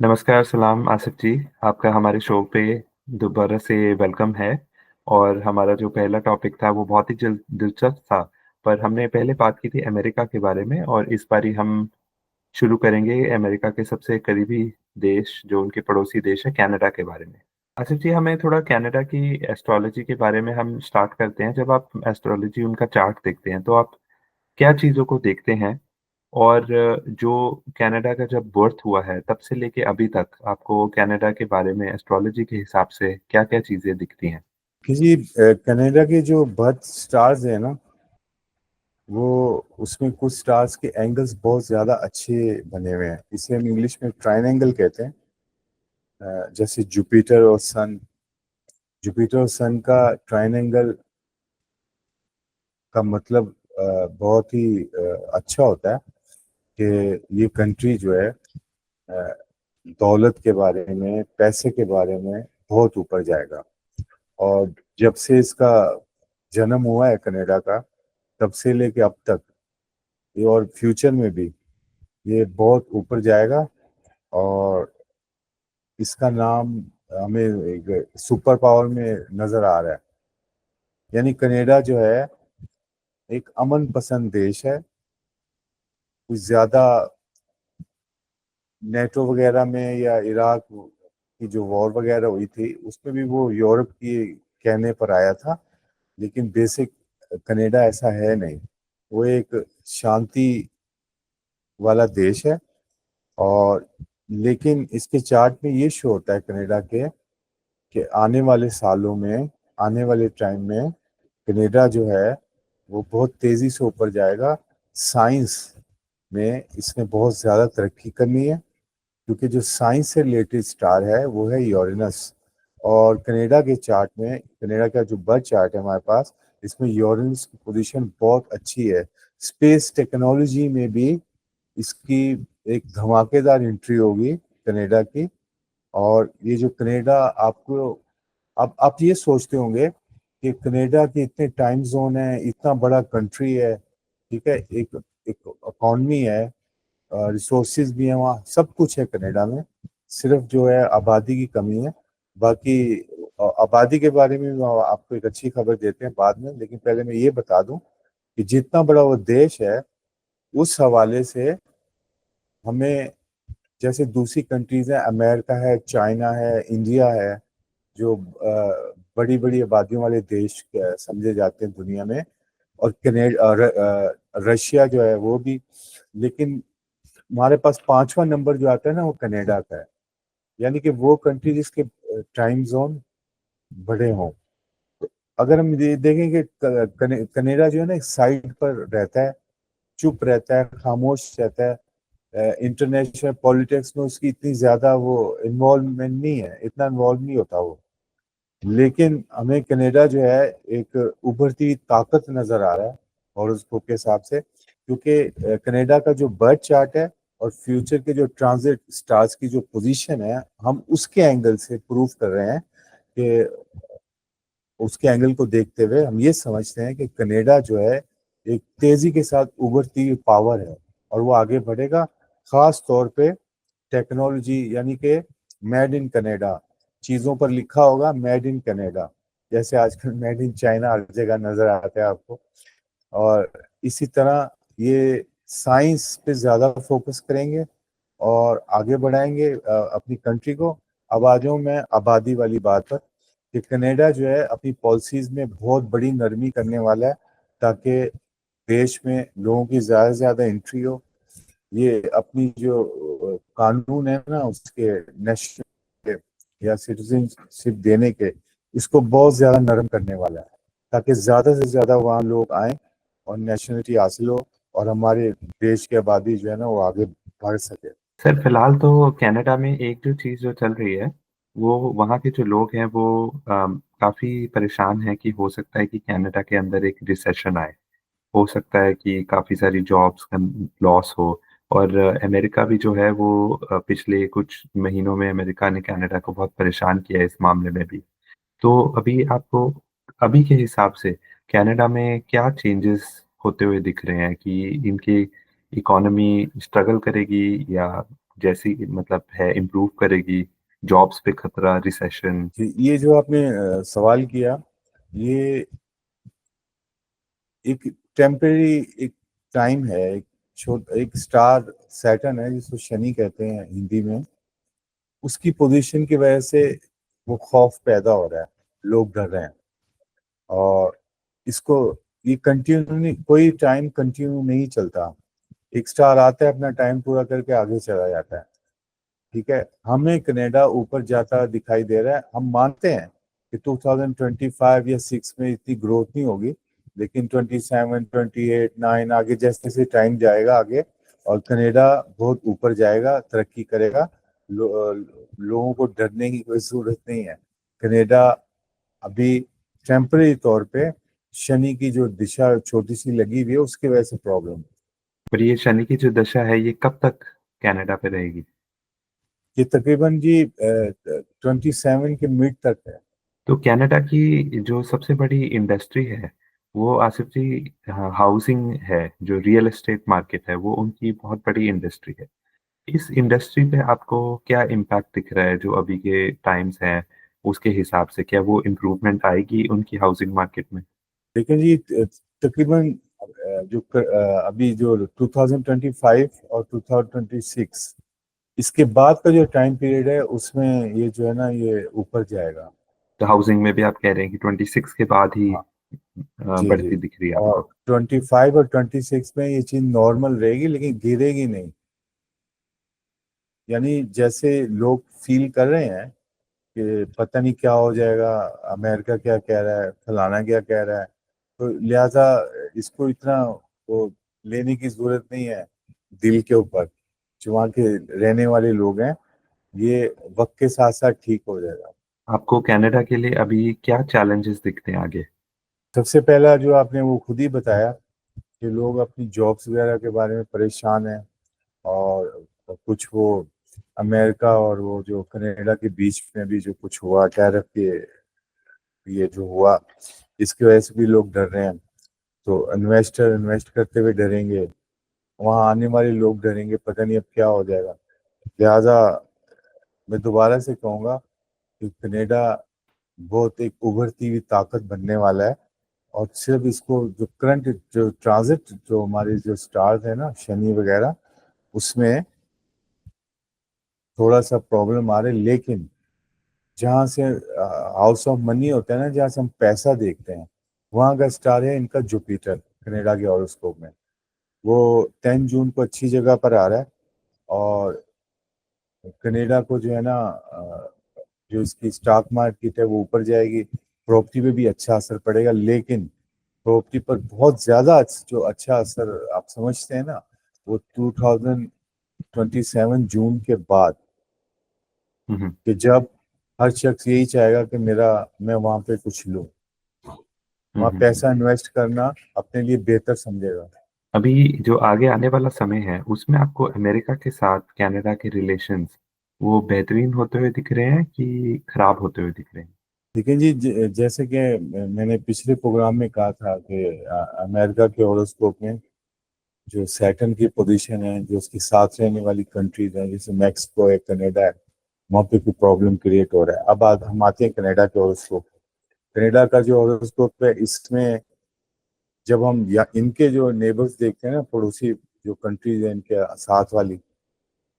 नमस्कार, सलाम आसिफ जी। आपका हमारे शो पे दोबारा से वेलकम है। और हमारा जो पहला टॉपिक था वो बहुत ही दिलचस्प था। पर हमने पहले बात की थी अमेरिका के बारे में, और इस बारी हम शुरू करेंगे अमेरिका के सबसे करीबी देश, जो उनके पड़ोसी देश है, कनाडा के बारे में। आसिफ जी, हमें थोड़ा कनाडा की एस्ट्रोलॉजी के बारे में हम स्टार्ट करते हैं। जब आप एस्ट्रोलॉजी उनका चार्ट देखते हैं तो आप क्या चीज़ों को देखते हैं? और जो कनाडा का जब बर्थ हुआ है तब से लेके अभी तक आपको कनाडा के बारे में एस्ट्रोलॉजी के हिसाब से क्या-क्या चीज़ें दिखती हैं? किसी कनाडा के जो बर्थ स्टार्स है ना, वो उसमें कुछ स्टार्स के एंगल्स बहुत ज़्यादा अच्छे बने हुए हैं, इसे हम इंग्लिश में ट्राइनेंगल कहते हैं। जैसे जुपिटर और सन का ट्राइनेंगल का मतलब बहुत ही अच्छा होता है कि ये कंट्री जो है अ, दौलत के बारे में, पैसे के बारे में बहुत ऊपर जाएगा। और जब से इसका जन्म हुआ है कनाडा का, तब से लेके अब तक ये और फ्यूचर में भी ये बहुत ऊपर जाएगा। और इसका नाम हमें एक सुपर पावर में नजर आ रहा है। यानी कनाडा जो है एक अमन पसंद देश है। कुछ ज्यादा नेटो वगैरह में या इराक की जो वॉर वगैरह हुई थी उसमें भी वो यूरोप की कहने पर आया था, लेकिन बेसिक कनाडा ऐसा है नहीं। वो एक शांति वाला देश है। और लेकिन इसके चार्ट में ये शो होता है कनाडा के कि आने वाले सालों में, आने वाले टाइम में कनाडा जो है वो बहुत तेजी से ऊपर जाएगा। साइंस में इसने बहुत ज़्यादा तरक्की करनी है, क्योंकि जो साइंस से रिलेटेड स्टार है वो है यूरेनस। और कनाडा के चार्ट में, कनाडा का जो बर्थ चार्ट है हमारे पास, इसमें यूरेनस की पोजीशन बहुत अच्छी है। स्पेस टेक्नोलॉजी में भी इसकी एक धमाकेदार एंट्री होगी कनाडा की। और ये जो कनाडा, आपको अब आप ये सोचते होंगे कि कनाडा के इतने टाइम जोन है, इतना बड़ा कंट्री है, ठीक है, एक एक इकॉनमी है, रिसोर्सेज भी है, वहाँ सब कुछ है कनाडा में। सिर्फ जो है आबादी की कमी है। बाकी आबादी के बारे में आपको एक अच्छी खबर देते हैं बाद में, लेकिन पहले मैं ये बता दूं कि जितना बड़ा वो देश है, उस हवाले से हमें, जैसे दूसरी कंट्रीज है, अमेरिका है, चाइना है, इंडिया है, जो बड़ी बड़ी आबादियों वाले देश समझे जाते हैं दुनिया में, और रशिया जो है वो भी। लेकिन हमारे पास पांचवा नंबर जो आता है ना, वो कनाडा का है। यानी कि वो कंट्री जिसके टाइम जोन बड़े हों। तो अगर हम ये देखें कि कनाडा जो है ना, एक साइड पर रहता है, चुप रहता है, खामोश रहता है। इंटरनेशनल पॉलिटिक्स में उसकी इतनी ज्यादा वो इन्वॉल्वमेंट नहीं है, इतना इन्वॉल्व नहीं होता वो। लेकिन हमें कनाडा जो है एक उभरती हुई ताकत नजर आ रहा है हॉरोस्कोप के हिसाब से, क्योंकि कनाडा का जो बर्थ चार्ट है और फ्यूचर के जो ट्रांजिट स्टार्स की जो पोजीशन है, हम उसके एंगल से प्रूव कर रहे हैं कि उसके एंगल को देखते हुए हम ये समझते हैं कि कनाडा जो है एक तेजी के साथ उभरती हुई पावर है, और वो आगे बढ़ेगा। खास तौर पे टेक्नोलॉजी, यानी कि मेड इन कनाडा, चीजों पर लिखा होगा मेड इन कनाडा। जैसे आजकल मेड इन चाइना हर जगह नजर आता है आपको। और इसी तरह ये साइंस पे ज्यादा फोकस करेंगे और आगे बढ़ाएंगे अपनी कंट्री को। अब आ जाऊं मैं आबादी वाली बात पर, कि कनाडा जो है अपनी पॉलिसीज में बहुत बड़ी नरमी करने वाला है, ताकि देश में लोगों की ज्यादा से ज्यादा एंट्री हो। ये अपनी जो कानून है ना, उसके नेशनल या सिटीजनशिप देने के, इसको बहुत ज्यादा नरम करने वाला है, ताकि ज्यादा से ज्यादा वहाँ लोग आए और नेशनलिटी हासिल हो, और हमारे देश की आबादी जो है ना वो आगे बढ़ सके। सर, फिलहाल तो कनाडा में एक जो चीज़ जो चल रही है, वो वहाँ के जो लोग हैं वो काफ़ी परेशान हैं कि हो सकता है कि कनाडा के अंदर एक रिसेशन आए। हो सकता है कि काफ़ी सारी जॉब्स का लॉस हो। और अमेरिका भी जो है वो पिछले कुछ महीनों में अमेरिका ने कनाडा को बहुत परेशान किया है इस मामले में भी। तो अभी आपको, अभी के हिसाब से कनाडा में क्या चेंजेस होते हुए दिख रहे हैं कि इनकी इकोनॉमी स्ट्रगल करेगी या जैसी मतलब है इम्प्रूव करेगी? जॉब्स पे खतरा, रिसेशन? ये जो आपने सवाल किया, ये एक टेम्परेरी एक टाइम है। एक स्टार सैटर्न है जिसको शनि कहते हैं हिंदी में। उसकी पोजीशन की वजह से वो खौफ पैदा हो रहा है, लोग डर रहे हैं। और इसको ये कंटिन्यू नहीं, कोई टाइम कंटिन्यू नहीं चलता। एक स्टार आता है, अपना टाइम पूरा करके आगे चला जाता है। ठीक है, हमें कनाडा ऊपर जाता दिखाई दे रहा है। हम मानते हैं कि 2025 या 6 में इतनी ग्रोथ नहीं होगी, लेकिन 27, 28, 9 आगे जैसे जैसे टाइम जाएगा आगे, और कनाडा बहुत ऊपर जाएगा, तरक्की करेगा। लोगों को डरने की कोई जरूरत नहीं है। कनाडा अभी टेम्परेरी तौर पे शनि की जो दिशा छोटी सी लगी हुई है, उसकी वजह से प्रॉब्लम। पर ये शनि की जो दशा है ये कब तक कनाडा पे रहेगी? ये तकरीबन जी 27 के मिड तक है। तो कनाडा की जो सबसे बड़ी इंडस्ट्री है वो आसिफ जी हाउसिंग है। जो रियल एस्टेट मार्केट है वो उनकी बहुत बड़ी इंडस्ट्री है। इस इंडस्ट्री पे आपको क्या इम्पैक्ट दिख रहा है जो अभी के टाइम्स हैं उसके हिसाब से? क्या वो इम्प्रूवमेंट आएगी उनकी हाउसिंग मार्केट में? लेकिन ये तकरीबन अभी जो 2025 और 2026, इसके बाद का जो टाइम पीरियड है, उसमें ये जो है ना, ये ऊपर जाएगा। तो हाउसिंग में भी आप कह रहे हैं कि 26 के बाद ही हाँ जी जी। बढ़ती दिख रही है और आपको? 25 और 26 में ये चीज नॉर्मल रहेगी, लेकिन गिरेगी नहीं। यानी जैसे लोग फील कर रहे हैं कि पता नहीं क्या हो जाएगा, अमेरिका क्या कह रहा है, फलाना क्या कह रहा है, तो लिहाजा इसको इतना वो लेने की जरूरत नहीं है दिल के ऊपर। जो वहाँ के रहने वाले लोग हैं, ये वक्त के साथ साथ ठीक हो जाएगा। आपको कनाडा के लिए अभी क्या चैलेंजेस दिखते हैं आगे? सबसे पहला जो आपने वो खुद ही बताया कि लोग अपनी जॉब्स वगैरह के बारे में परेशान हैं। और कुछ वो अमेरिका और वो जो कनाडा के बीच में भी जो कुछ हुआ, टैरिफ के, ये जो हुआ, इसकी वजह से भी लोग डर रहे हैं। तो इन्वेस्टर इन्वेस्ट करते हुए डरेंगे, वहाँ आने वाले लोग डरेंगे, पता नहीं अब क्या हो जाएगा। लिहाजा मैं दोबारा से कहूँगा कि कनाडा बहुत एक उभरती हुई ताकत बनने वाला है। और सिर्फ इसको जो करंट जो ट्रांजिट जो हमारे जो स्टार्स है ना, शनि वगैरह, उसमें थोड़ा सा प्रॉब्लम आ रही है। लेकिन जहाँ से हाउस ऑफ मनी होता है ना, जहाँ से हम पैसा देखते हैं, वहाँ का स्टार है इनका जुपिटर, कनाडा के हॉरोस्कोप में। वो 10 जून को अच्छी जगह पर आ रहा है। और कनाडा को जो है ना, जो इसकी स्टॉक मार्केट है वो ऊपर जाएगी। प्रॉपर्टी पे भी अच्छा असर पड़ेगा, लेकिन प्रॉपर्टी पर बहुत ज्यादा जो अच्छा असर आप समझते हैं ना, वो 2027 जून के बाद। हम्म। कि जब हर शख्स यही चाहेगा कि मेरा मैं वहां पे कुछ लूं, वहां हम्म। पैसा इन्वेस्ट करना अपने लिए बेहतर समझेगा। अभी जो आगे आने वाला समय है उसमें आपको अमेरिका के साथ कनाडा के रिलेशंस वो बेहतरीन होते हुए दिख रहे हैं कि खराब होते हुए दिख रहे हैं? लेकिन जी जैसे कि मैंने पिछले प्रोग्राम में कहा था कि अमेरिका के हॉरोस्कोप में जो सैटर्न की पोजीशन है, जो उसके साथ रहने वाली कंट्रीज हैं, जैसे मैक्सिको है, कनाडा है, वहाँ पे कोई प्रॉब्लम क्रिएट हो रहा है। अब हम आते हैं कनाडा के हॉरोस्कोप। कनाडा का जो हॉरोस्कोप है, इसमें जब हम या इनके जो नेबर्स देखते हैं ना, पड़ोसी जो कंट्रीज है इनके साथ वाली,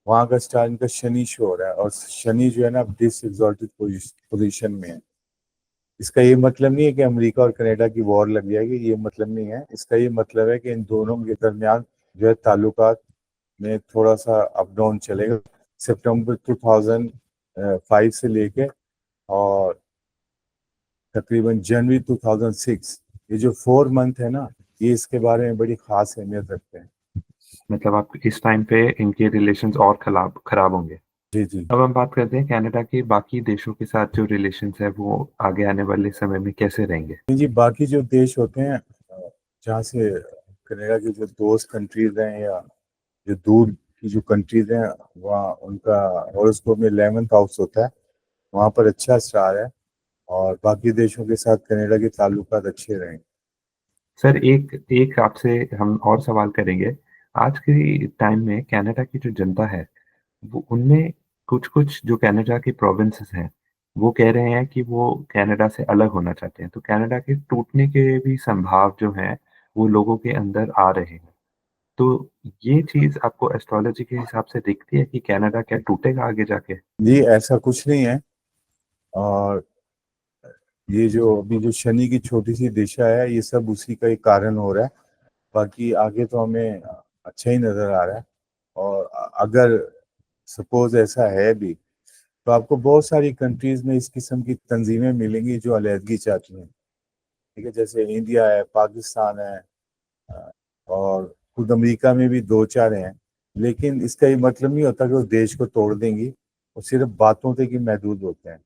वहाँ का स्टार इनका शनि शो हो रहा है। और शनि जो है ना, डिस एग्जॉल्टेड पोजिशन में है। इसका ये मतलब नहीं है कि अमेरिका और कनाडा की वॉर लग जाएगी, ये मतलब नहीं है। इसका ये मतलब है कि इन दोनों के दरमियान जो है ताल्लुकात में थोड़ा सा अप डाउन चलेगा। सितंबर 2005 से लेके और तकरीबन जनवरी 2006, ये जो 4 मंथ है ना, ये इसके बारे में बड़ी खास अहमियत रखते हैं। मतलब आप इस टाइम पे इनके रिलेशंस और खराब खराब होंगे? जी जी। अब हम बात करते हैं कनाडा के बाकी देशों के साथ जो रिलेशंस है वो आगे आने वाले समय में कैसे रहेंगे? जी, बाकी जो देश होते हैं, जहाँ से कनाडा की जो दोस्त कंट्रीज हैं या जो दूर की जो कंट्रीज हैं, वहाँ उनका हॉरोस्कोप में 11th हाउस होता है। वहाँ पर अच्छा स्टार है। और बाकी देशों के साथ कनाडा के ताल्लुकात अच्छे रहेंगे। सर एक एक आपसे हम और सवाल करेंगे। आज के टाइम में कनाडा की जो जनता है वो उनमें कुछ-कुछ जो कनाडा के प्रोविंसेस हैं, वो कह रहे हैं कि वो कनाडा से अलग होना चाहते हैं। तो कनाडा के टूटने के भी संभाव जो हैं, वो लोगों के अंदर आ रहे हैं। तो ये चीज़ आपको एस्ट्रोलॉजी के हिसाब से दिखती है कि कनाडा क्या टूटेगा आगे जाके? जी, ऐसा कुछ नहीं है। और ये जो अभी जो शनि की छोटी सी दिशा है, ये सब उसी का ही कारण हो रहा है। बाकी आगे तो हमें अच्छा ही नजर आ रहा है। और अगर सपोज ऐसा है भी, तो आपको बहुत सारी कंट्रीज में इस किस्म की तंजीमें मिलेंगी जो अलहदगी चाहती हैं। ठीक है, जैसे इंडिया है, पाकिस्तान है, अ, और खुद अमेरिका में भी दो चार हैं। लेकिन इसका ये मतलब नहीं होता कि वो देश को तोड़ देंगी। वो सिर्फ बातों तक ही महदूद होते हैं।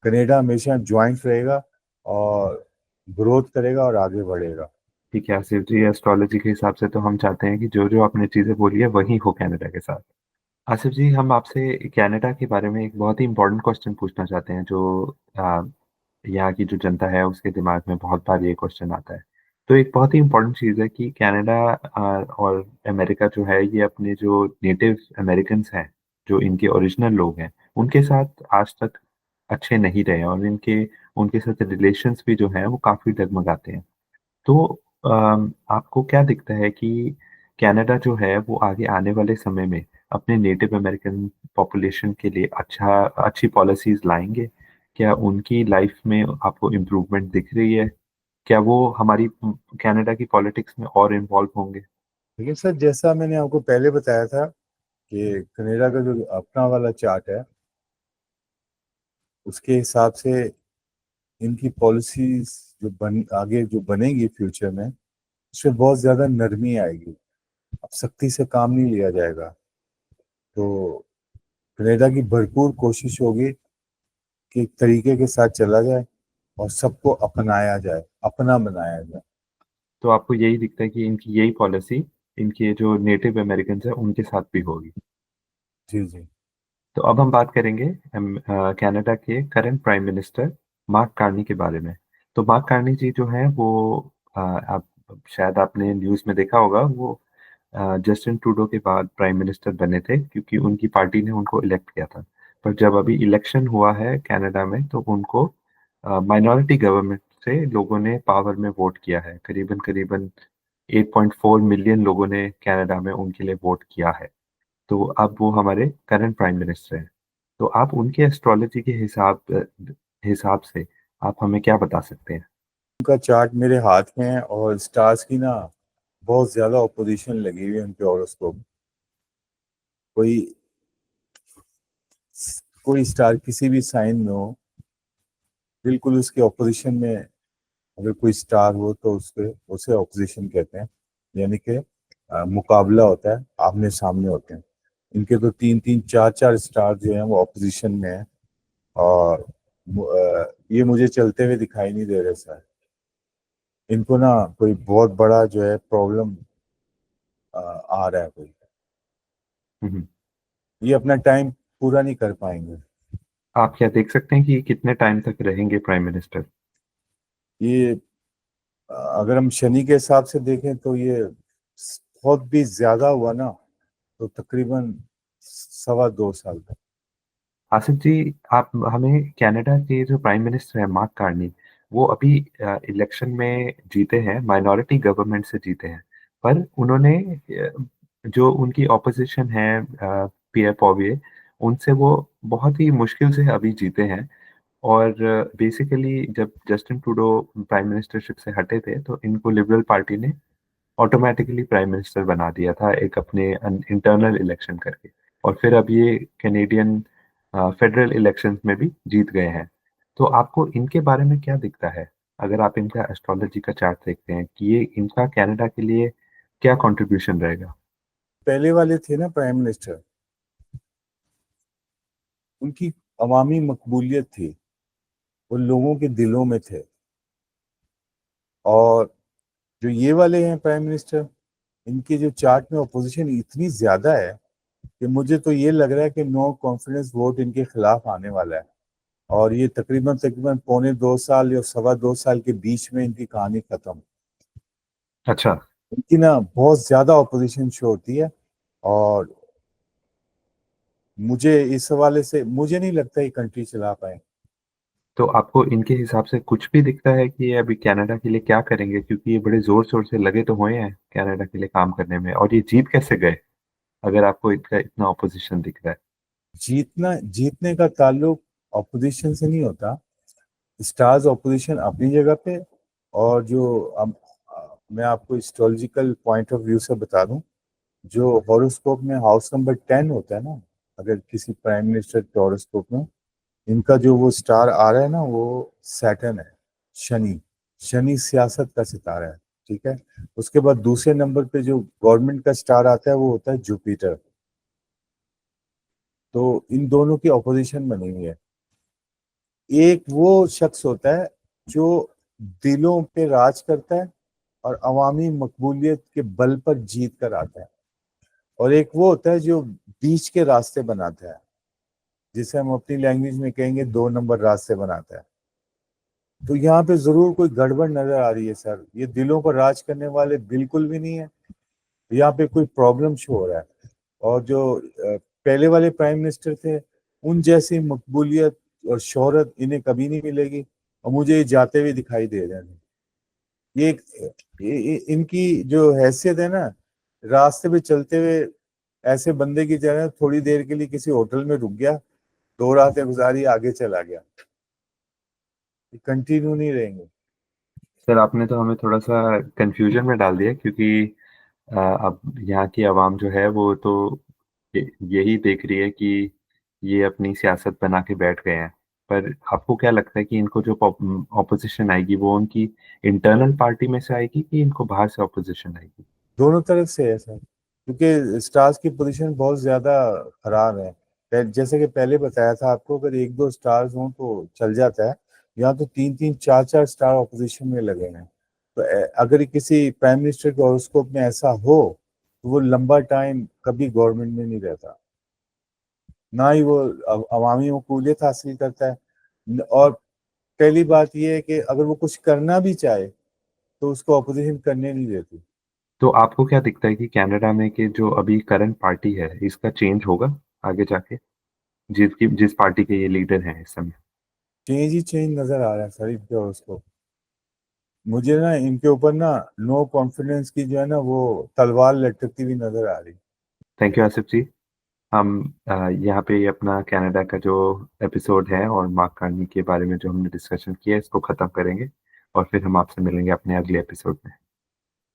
कनाडा हमेशा ज्वाइंट रहेगा और ग्रोथ करेगा और आगे बढ़ेगा। ठीक है आसिफ जी, एस्ट्रोलॉजी के हिसाब से तो हम चाहते हैं कि जो-जो आपने चीज़ें बोली है, वही हो कनाडा के साथ। आसिफ जी, हम आपसे कनाडा के बारे में एक बहुत ही इम्पोर्टेंट क्वेश्चन पूछना चाहते हैं जो अ, यहाँ की जो जनता है उसके दिमाग में बहुत बार ये क्वेश्चन आता है। तो एक बहुत ही इम्पोर्टेंट चीज़ है कि कनाडा और अमेरिका जो है ये अपने जो नेटिव अमेरिकन्स हैं, जो इनके ओरिजिनल लोग हैं, उनके साथ आज तक अच्छे नहीं रहे हैं और इनके उनके साथ रिलेशंस भी जो हैं वो काफ़ी डगमगाते हैं। तो आपको क्या दिखता है कि कनाडा जो है वो आगे आने वाले समय में अपने नेटिव अमेरिकन पॉपुलेशन के लिए अच्छी पॉलिसीज़ लाएँगे? क्या उनकी लाइफ में आपको इम्प्रूवमेंट दिख रही है? क्या वो हमारी कनाडा की पॉलिटिक्स में और इन्वॉल्व होंगे? लेकिन सर, जैसा मैंने आपको पहले बताया था कि कनाडा का जो अपना वाला चार्ट है, उसके हिसाब से इनकी पॉलिसीज जो बन आगे जो बनेगी फ्यूचर में, उसमें बहुत ज्यादा नरमी आएगी। अब सख्ती से काम नहीं लिया जाएगा। तो कनाडा की भरपूर कोशिश होगी कि एक तरीके के साथ चला जाए और सबको अपनाया जाए, अपना बनाया जाए। तो आपको यही दिखता है कि इनकी यही पॉलिसी इनके जो नेटिव अमेरिकन्स हैं उनके साथ भी होगी? जी जी। तो अब हम बात करेंगे कनाडा के current prime minister mark Carney के बारे में। तो मार्क कार्नी जी जो हैं वो आप शायद आपने न्यूज़ में देखा होगा वो जस्टिन ट्रूडो के बाद प्राइम मिनिस्टर बने थे क्योंकि उनकी पार्टी ने उनको इलेक्ट किया था। पर जब अभी इलेक्शन हुआ है कनाडा में तो उनको माइनॉरिटी गवर्नमेंट से लोगों ने पावर में वोट किया है। करीबन-करीबन 8.4 मिलियन लोगों ने कनाडा में उनके लिए वोट किया है। तो अब वो हमारे करंट प्राइम मिनिस्टर हैं। तो आप उनके एस्ट्रोलॉजी के हिसाब से आप हमें क्या बता सकते हैं? उनका चार्ट मेरे हाथ में है और स्टार्स की ना बहुत ज्यादा ऑपोजिशन लगी हुई है उनके हॉरोस्कोप। कोई कोई स्टार किसी भी साइन में हो, बिल्कुल उसके ऑपोजिशन में अगर कोई स्टार हो तो उसके उसे ऑपोजिशन कहते हैं। यानी कि मुकाबला होता है, आमने सामने होते हैं। इनके तो तीन तीन चार चार स्टार जो हैं वो ऑपोजिशन में है। और ये मुझे चलते हुए दिखाई नहीं दे रहे सर। इनको ना कोई बहुत बड़ा जो है प्रॉब्लम आ रहा है कोई। हुँ, हुँ। ये अपना टाइम पूरा नहीं कर पाएंगे। आप क्या देख सकते हैं कि ये कितने टाइम तक रहेंगे प्राइम मिनिस्टर? ये अगर हम शनि के हिसाब से देखें तो ये बहुत भी ज्यादा हुआ ना, तो तकरीबन 2.25 साल तक। आसिफ जी, आप हमें कनाडा के जो प्राइम मिनिस्टर हैं मार्क कार्नी, वो अभी इलेक्शन में जीते हैं, माइनॉरिटी गवर्नमेंट से जीते हैं। पर उन्होंने जो उनकी ऑपोजिशन है पियर पॉविए, उनसे वो बहुत ही मुश्किल से अभी जीते हैं। और बेसिकली जब जस्टिन ट्रूडो प्राइम मिनिस्टरशिप से हटे थे, तो इनको लिबरल पार्टी ने ऑटोमैटिकली प्राइम मिनिस्टर बना दिया था एक अपने इंटरनल इलेक्शन करके और फिर अब ये कैनेडियन फेडरल इलेक्शंस में भी जीत गए हैं। तो आपको इनके बारे में क्या दिखता है? अगर आप इनका एस्ट्रोलॉजी का चार्ट देखते हैं कि ये इनका कनाडा के लिए क्या कंट्रीब्यूशन रहेगा? पहले वाले थे ना प्राइम मिनिस्टर, उनकी अवामी मकबूलियत थी, वो लोगों के दिलों में थे। और जो ये वाले हैं प्राइम मिनिस्टर, इनके जो चार्ट में अपोजिशन इतनी ज्यादा है कि मुझे तो ये लग रहा है कि नो कॉन्फिडेंस वोट इनके खिलाफ आने वाला है। और ये तकरीबन तकरीबन 2.25 साल या 2.25 साल के बीच में इनकी कहानी खत्म। अच्छा। इनकी ना बहुत ज्यादा ऑपोजिशन शो होती है। और मुझे इस हवाले से मुझे नहीं लगता ये कंट्री चला पाए। तो आपको इनके हिसाब से कुछ भी दिखता है कि ये अभी कनाडा के लिए क्या करेंगे? क्योंकि ये बड़े ज़ोर-शोर से लगे तो हुए हैं कनाडा के लिए काम करने में, और ये जीत कैसे गए? अगर आपको इनका इतना ऑपोज़िशन दिख रहा है। जीतने का ताल्लुक ऑपोजिशन से नहीं होता। स्टार्स ऑपोजिशन अपनी जगह पे, और जो मैं आपको हिस्टोलॉजिकल पॉइंट ऑफ व्यू से बता दूं, जो हॉरोस्कोप में हाउस नंबर 10 होता है ना, अगर किसी प्राइम मिनिस्टर के हॉरोस्कोप में, इनका जो वो स्टार आ रहा है ना, वो सैटर्न है, शनि। शनि सियासत का सितारा है, ठीक है। उसके बाद दूसरे नंबर पे जो गवर्नमेंट का स्टार आता है वो होता है जुपिटर। तो इन दोनों की ऑपोजिशन बनी हुई है। एक वो शख्स होता है जो दिलों पे राज करता है और अवामी मकबूलियत के बल पर जीत कर आता है, और एक वो होता है जो बीच के रास्ते बनाता है, जिसे हम अपनी लैंग्वेज में कहेंगे 2 नंबर रास्ते बनाता है। तो यहाँ पे जरूर कोई गड़बड़ नजर आ रही है सर, ये दिलों पर राज करने वाले बिल्कुल भी नहीं है। यहाँ पे कोई प्रॉब्लम शो हो रहा है। और जो पहले वाले प्राइम मिनिस्टर थे, उन जैसी मकबूलियत और शोहरत इन्हें कभी नहीं मिलेगी, और मुझे ये जाते हुए दिखाई दे रहे हैं। ये, इनकी जो हैसियत है ना, रास्ते पे चलते हुए ऐसे बंदे की तरह थोड़ी देर के लिए किसी होटल में रुक गया, 2 रातें गुजारी, आगे चला गया, कंटिन्यू नहीं रहेंगे। सर, आपने तो हमें थोड़ा-सा कन्फ्यूज़न में डाल दिया, क्योंकि अब यहाँ की आवाम जो है वो तो य यही देख रही है कि ये अपनी सियासत बना के बैठ गए हैं। पर आपको क्या लगता है कि इनको जो ऑपोज़िशन आएगी वो उनकी इंटरनल पार्टी में से आएगी कि इनको बाहर से ऑपोज़िशन आएगी? दोनों तरफ से है सर, क्योंकि स्टार्स की पोजीशन बहुत ज्यादा खराब है। जैसे कि पहले बताया था आपको, अगर 1-2 स्टार्स हों तो चल जाता है। यहाँ तो 3-3 4-4 स्टार ऑपोजिशन में लगे हैं। तो अगर किसी प्राइम मिनिस्टर के हॉरोस्कोप में ऐसा हो, तो वो लंबा टाइम कभी गवर्नमेंट में नहीं रहता, ना ही वो अवामी मकबूलियत हासिल करता है। और पहली बात यह है कि अगर वो कुछ करना भी चाहे तो उसको अपोजिशन करने नहीं देती। तो आपको क्या दिखता है कि कनाडा में के जो अभी करंट पार्टी है, इसका चेंज होगा आगे जाके? जिस पार्टी के ये लीडर हैं इस समय? चेंज ही चेंज नजर आ रहा है सर इनके हॉरोस्कोप। मुझे ना इनके ऊपर ना नो कॉन्फिडेंस की जो है ना, वो तलवार लटकती हुई नजर आ रही। थैंक यू आसिफ जी। हम यहाँ पे अपना कनाडा का जो एपिसोड है और मार्क कार्नी के बारे में जो हमने डिस्कशन किया है, इसको ख़त्म करेंगे और फिर हम आपसे मिलेंगे अपने अगले एपिसोड में।